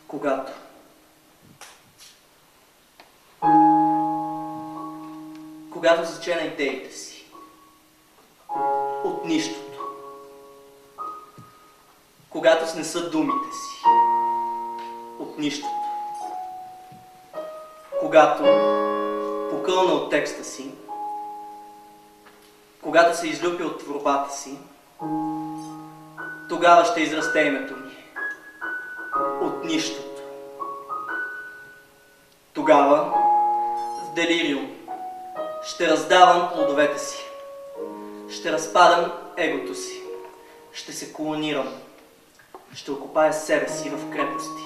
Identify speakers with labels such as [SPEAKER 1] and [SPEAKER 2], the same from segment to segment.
[SPEAKER 1] Когато зачена идеите си от нищото, когато снеса думите си от нищото, когато покълна от текста си, когато се излюпи от творбата си, тогава ще израсте името ми от нищото. Тогава в делириум ще раздавам плодовете си, ще разпадам егото си, ще се колонирам, ще окопая себе си в крепости,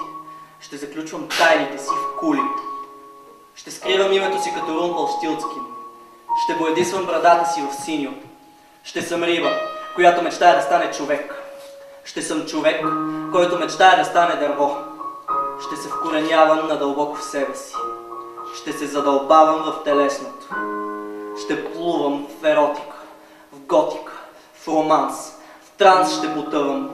[SPEAKER 1] ще заключвам тайните си в кули, ще скривам името си като Румпелштилцкин, ще боядисвам брадата си в синьо, ще съм риба, която мечтае да стане човек, ще съм човек, който мечтае да стане дърво, ще се вкоренявам надълбоко в себе си, ще се задълбавам в телесното, ще плувам в еротика, в готика, в романс, в транс ще потъвам,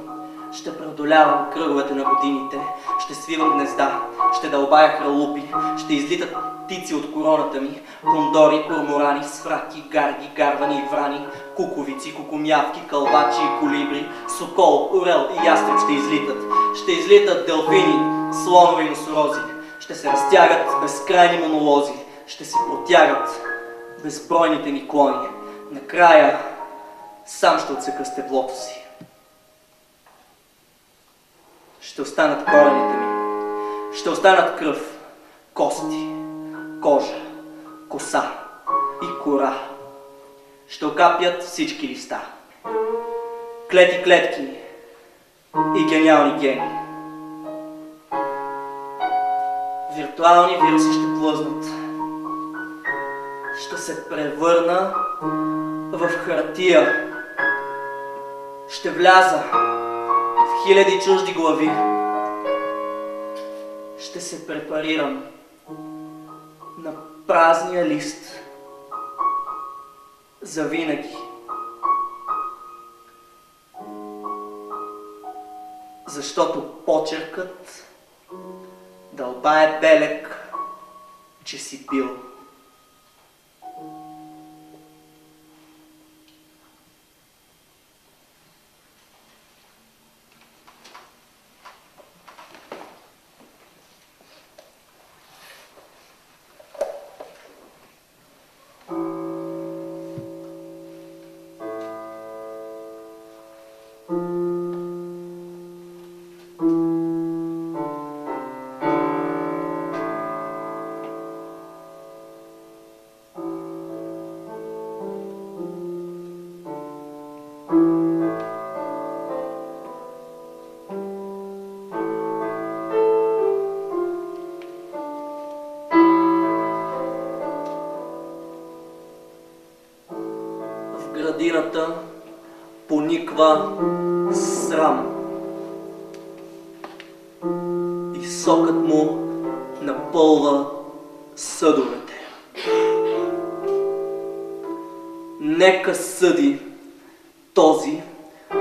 [SPEAKER 1] ще преодолявам кръговете на годините, ще свивам гнезда, ще дълбая хралупи, ще излитат птици от короната ми, кондори, корморани, сврати, гарги, гарвани и врани, куковици, кукумявки, кълбачи и колибри, сокол, орел и ястреб ще излитат делфини, слонове и носорози, ще се разтягат безкрайни монолози, ще се протягат безбройните ни клони. Накрая сам ще отсека стеблото си. Ще останат корените ми, ще останат кръв, кости, кожа, коса и кора. Ще окапят всички листа, клетки и гениални гени. Виртуални вируси ще плъзнат. Ще се превърна в хартия. Ще вляза в хиляди чужди глави. Ще се препарирам на празния лист завинаги. Защото почеркът дълбае белег, че си бил. Градината пониква срам и сокът му напълва съдовете. Нека съди този,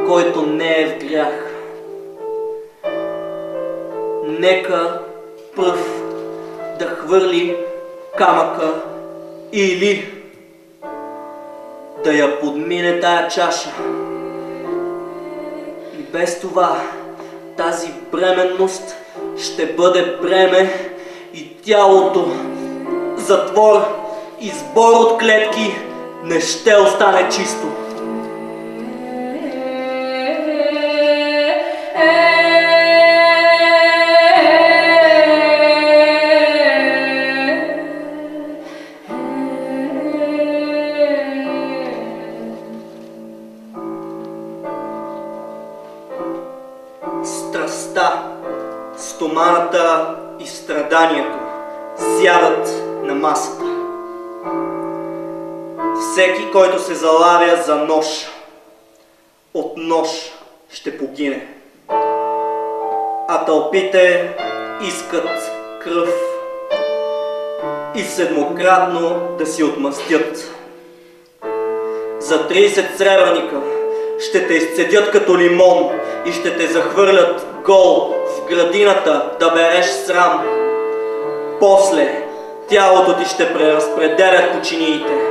[SPEAKER 1] който не е в грях. Нека пръв да хвърли камъка или да я подмине тая чаша. И без това тази бременност ще бъде бреме и тялото затвор и сбор от клетки не ще остане чисто. Страстта, стоманата и страданието сядат на масата. Всеки, който се залавя за нож, от нож ще погине. А тълпите искат кръв и седмократно да си отмъстят. За 30 сребърника ще те изцедят като лимон и ще те захвърлят гол в в градината да береш срам. После тялото ти ще преразпределят по чиниите.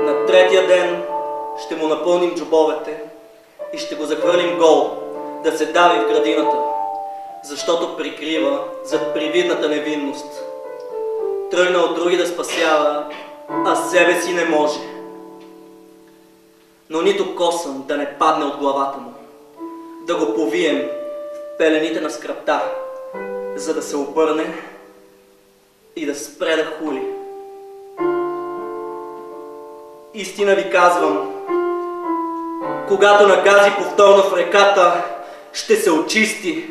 [SPEAKER 1] На третия ден ще му напълним джобовете и ще го захвърлим гол да се дави в градината, защото прикрива зад привидната невинност. Тръгнал други да спасява, а себе си не може. Но нито косъм да не падне от главата му, да го повием в пелените на скръпта, за да се обърне и да спре да хули. Истина ви казвам, когато нагази повторно в реката, ще се очисти.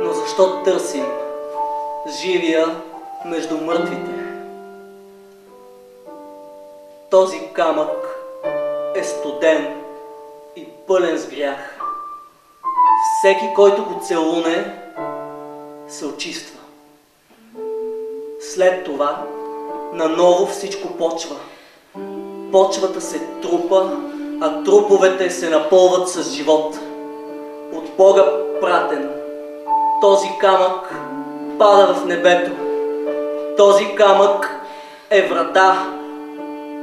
[SPEAKER 1] Но защо търсим живия между мъртвите? Този камък е студен и пълен с грях. Всеки, който го целуне, се очиства. След това наново всичко почва. Почвата се трупа, а труповете се напълват с живот. От Бога пратен. Този камък пада в небето. Този камък е врата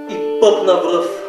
[SPEAKER 1] и пъпна връв.